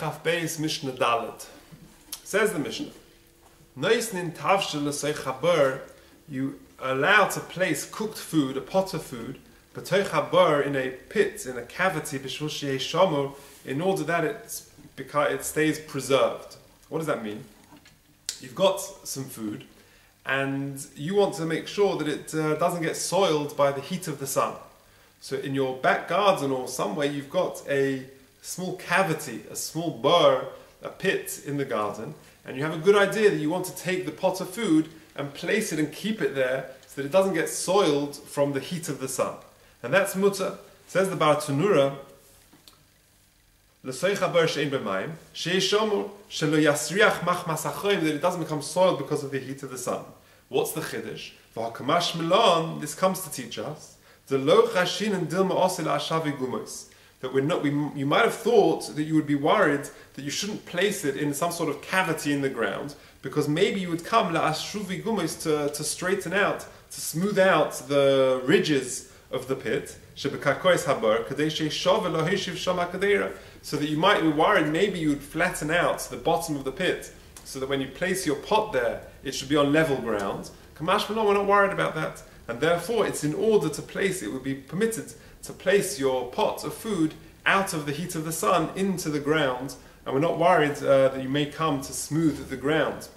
Chaf Beis Mishnah Dalet. Says the Mishnah, Noisnin Tavshel L'Sei Chaber, you are allowed to place cooked food, a pot of food, B'toich Chaber, in a pit, in a cavity, B'shvil Sheyeh Shamor, in order that it stays preserved. What does that mean? You've got some food, and you want to make sure that it doesn't get soiled by the heat of the sun. So in your back garden or somewhere, you've got a small cavity, a small burr, a pit in the garden, and you have a good idea that you want to take the pot of food and place it and keep it there so that it doesn't get soiled from the heat of the sun. And that's mutter. Says the Bar Tanura, that it doesn't become soiled because of the heat of the sun. What's the chiddush? This comes to teach us that you might have thought that you would be worried that you shouldn't place it in some sort of cavity in the ground, because maybe you would come to straighten out, to smooth out the ridges of the pit, so that you might be worried maybe you would flatten out the bottom of the pit, so that when you place your pot there, it should be on level ground. Kamash Malon, we're not worried about that. And therefore, it's in order to place, it would be permitted to place your pot of food out of the heat of the sun into the ground, and we're not worried that you may come to smooth the ground.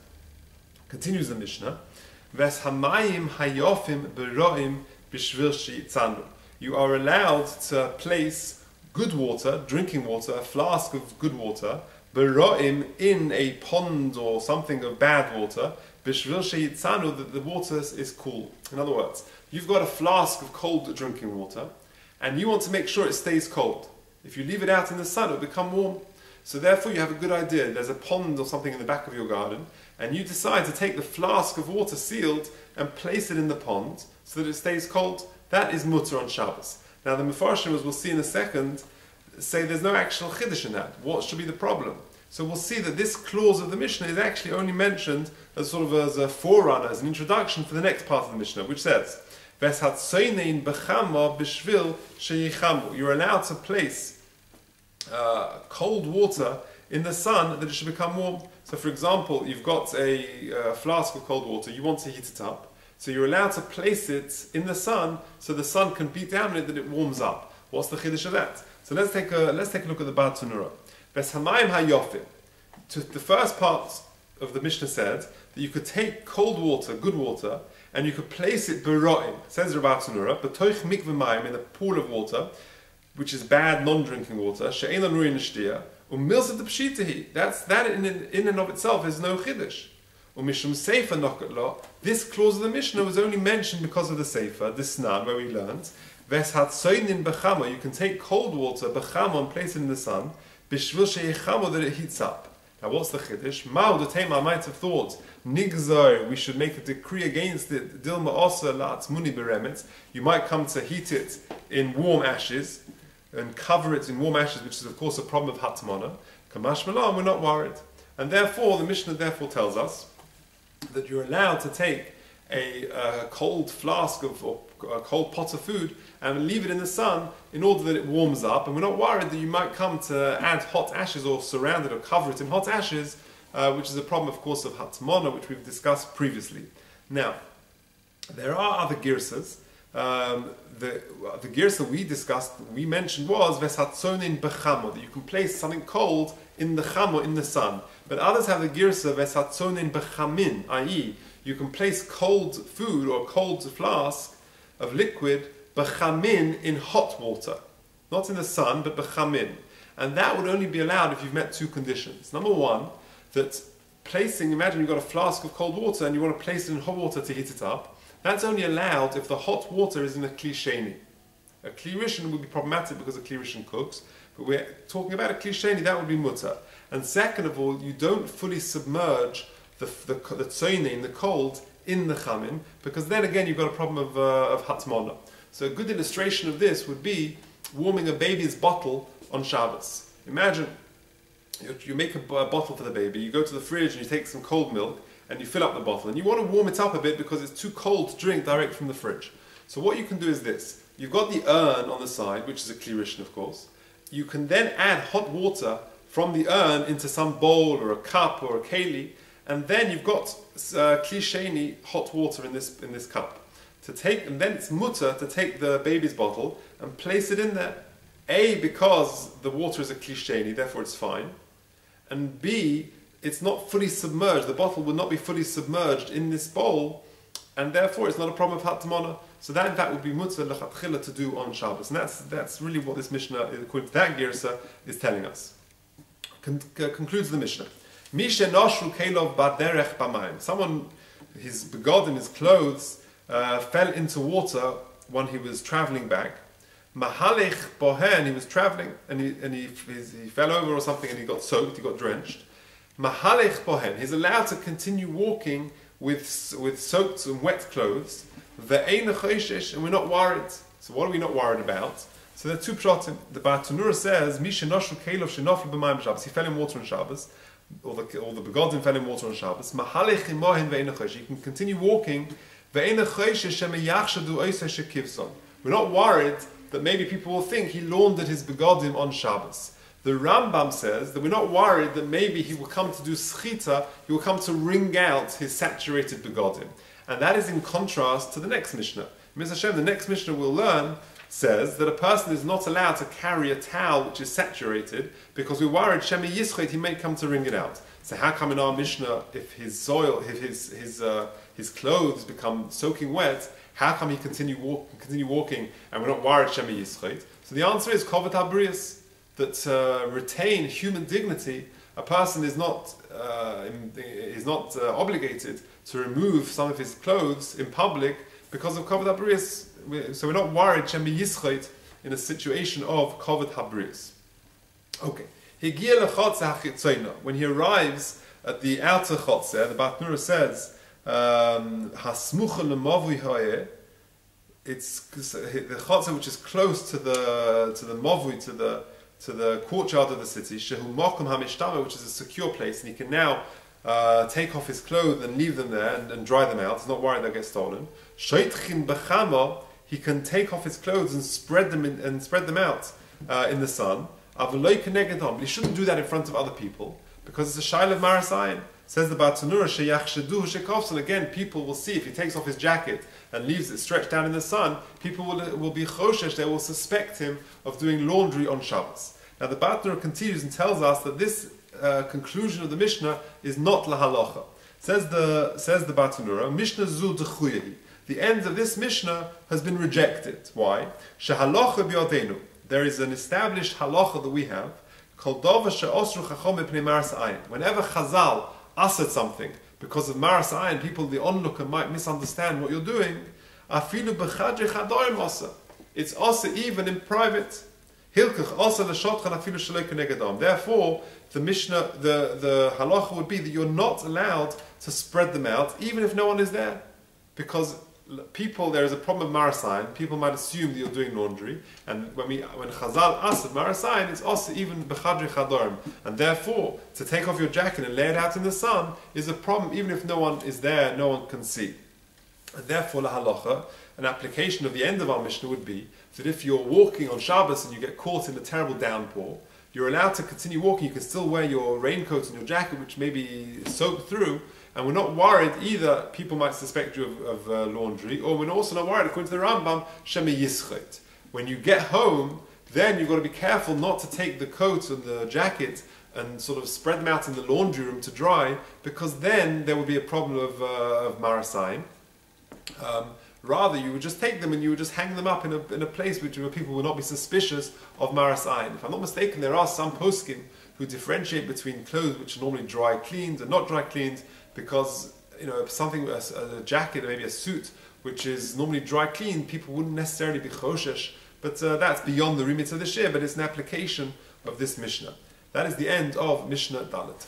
Continues the Mishnah, Ves hamayim hayofim beroim b'shvil she'itzanu. You are allowed to place good water, drinking water, a flask of good water, beroim, in a pond or something of bad water, b'shvil she'itzanu, that the water is cool. In other words, you've got a flask of cold drinking water, and you want to make sure it stays cold. If you leave it out in the sun, it will become warm. So therefore you have a good idea. There's a pond or something in the back of your garden, and you decide to take the flask of water sealed and place it in the pond so that it stays cold. That is mutter on Shabbos. Now the Mefarshim, as we'll see in a second, say there's no actual chiddush in that. What should be the problem? So we'll see that this clause of the Mishnah is actually only mentioned as sort of as a forerunner, as an introduction for the next part of the Mishnah, which says, you're allowed to place cold water in the sun that it should become warm. So for example, you've got a flask of cold water, you want to heat it up, so you're allowed to place it in the sun so the sun can beat down on it that it warms up. What's the chiddush of that? So let's take a look at the Bar Tanura. Ves hamayim hayofim. The first part of the Mishnah said that you could take cold water, good water, and you could place it beroim. Says Bar Tanura, b'toich mikveh mayim, in a pool of water, which is bad, non-drinking water, she'ein l'nuri n'shtia, u'milzat d'pshitahi. That in and of itself is no chiddush. U'mishum sefer nokat lo. This clause of the Mishnah was only mentioned because of the sefer, this snan, where we learned, ves hatzoinin b'chama, you can take cold water, b'chama, and place it in the sun, b'shvil she'echama, that it heats up. Now what's the chiddush? Ma'u d'tema, I might have thought, nigzor, we should make a decree against it, dilma osa la'atzmuni beremet, you might come to heat it in warm ashes, and cover it in warm ashes, which is of course a problem of hatmana. Kamash Malan, we're not worried. And therefore, the Mishnah therefore tells us that you're allowed to take a cold flask or a cold pot of food and leave it in the sun in order that it warms up, and we're not worried that you might come to add hot ashes or surround it or cover it in hot ashes, which is a problem of course of hatmana, which we've discussed previously. Now, there are other girsas. The girsa we mentioned was veshatzonin bechamo, that you can place something cold in the chamo, in the sun. But others have the girsa veshatzonin bechamin, i.e., you can place cold food or cold flask of liquid bechamin in hot water, not in the sun, but bechamin. And that would only be allowed if you've met two conditions. Number one, that placing, imagine you've got a flask of cold water and you want to place it in hot water to heat it up. That's only allowed if the hot water is in a kli sheni. A kli rishon would be problematic because a kli rishon cooks, but we're talking about a kli sheni, that would be mutter. And second of all, you don't fully submerge the tzoinin, the cold, in the chamin, because then again you've got a problem of hatmana. So a good illustration of this would be warming a baby's bottle on Shabbos. Imagine you make a bottle for the baby, you go to the fridge and you take some cold milk, and you fill up the bottle, and you want to warm it up a bit because it's too cold to drink direct from the fridge. So what you can do is this. You've got the urn on the side, which is a kli rishon, of course. You can then add hot water from the urn into some bowl or a cup or a keli, and then you've got kli sheni, hot water in this cup. And then it's mutter to take the baby's bottle and place it in there. A, because the water is a kli sheni, therefore it's fine. And B, it's not fully submerged. The bottle will not be fully submerged in this bowl, and therefore it's not a problem of hatmana. So that in fact would be mutter lechatchila to do on Shabbos. And that's really what this Mishnah, according to that girsa, is telling us. Concludes the Mishnah. Misha noshru kelov baderech b'mayim. Someone, his begodim, his clothes, fell into water when he was traveling back. Mahalech bohen, he was traveling and he fell over or something and he got soaked, he got drenched. Mahalech bohen, he's allowed to continue walking with soaked and wet clothes. Ve'ein choishesh, and we're not worried. So what are we not worried about? So there are two pshatim. The Bartanura says, Misha noshru kelov shenoflu b'mayim Shabbos. He fell in water on Shabbos. Or the begodim fell in water on Shabbos. Mahalech imohin ve'ein choishesh. You can continue walking. We're not worried that maybe people will think he laundered his begodim on Shabbos. The Rambam says that we're not worried that maybe he will come to do schita, he will come to wring out his saturated begodim. And that is in contrast to the next Mishnah. Mr. Hashem, the next Mishnah we'll learn says that a person is not allowed to carry a towel which is saturated because we're worried Shemi Yischet, he may come to wring it out. So how come in our Mishnah, if his clothes become soaking wet, how come he continue walking and we're not worried Shemi Yischet? So the answer is Kovat HaBrius, that to retain human dignity, a person is not obligated to remove some of his clothes in public because of Kovat HaBrius. So we're not worried Shemi Yischet in a situation of Kovat HaBrius. Okay. When he arrives at the outer chotzer, the Bartanura says, it's the chotzer which is close to the mavui, to the courtyard of the city, which is a secure place, and he can now take off his clothes and leave them there and dry them out. He's not worried they'll get stolen. He can take off his clothes and spread them out in the sun. But he shouldn't do that in front of other people because it's a shaila of marasayin. Says the Bartanura, and again, people will see if he takes off his jacket and leaves it stretched down in the sun, people will be choshesh, they will suspect him of doing laundry on Shabbos. Now the Bartanura continues and tells us that this conclusion of the Mishnah is not lahalacha. Says the Bartanura, Mishnah zu dechuyehi. The end of this Mishnah has been rejected. Why? Shehalacha biyadenu. There is an established halacha that we have. Whenever Chazal asad something because of maras ayin, people, the onlooker, might misunderstand what you're doing. It's asa even in private. Therefore, the Mishnah, the halacha would be that you're not allowed to spread them out, even if no one is there, because there is a problem of marasayin. People might assume that you're doing laundry, and when Chazal asad marasayin, it's also even bechadri chadorim, and therefore to take off your jacket and lay it out in the sun is a problem, even if no one is there, no one can see. And therefore, la halacha, an application of the end of our Mishnah would be that if you're walking on Shabbos and you get caught in a terrible downpour, you're allowed to continue walking. You can still wear your raincoat and your jacket, which may be soaked through. And we're not worried either people might suspect you of laundry, or we're also not worried, according to the Rambam, Shemi Yischet. When you get home, then you've got to be careful not to take the coat and the jacket and sort of spread them out in the laundry room to dry, because then there would be a problem of marasayin. Rather, you would just take them and you would just hang them up in a place where people would not be suspicious of marasayin. If I'm not mistaken, there are some poskim who differentiate between clothes which are normally dry cleaned and not dry cleaned, because something, a jacket or maybe a suit which is normally dry cleaned, people wouldn't necessarily be choshesh, but that's beyond the remit of the shir, but it's an application of this Mishnah. That is the end of Mishnah Dalet.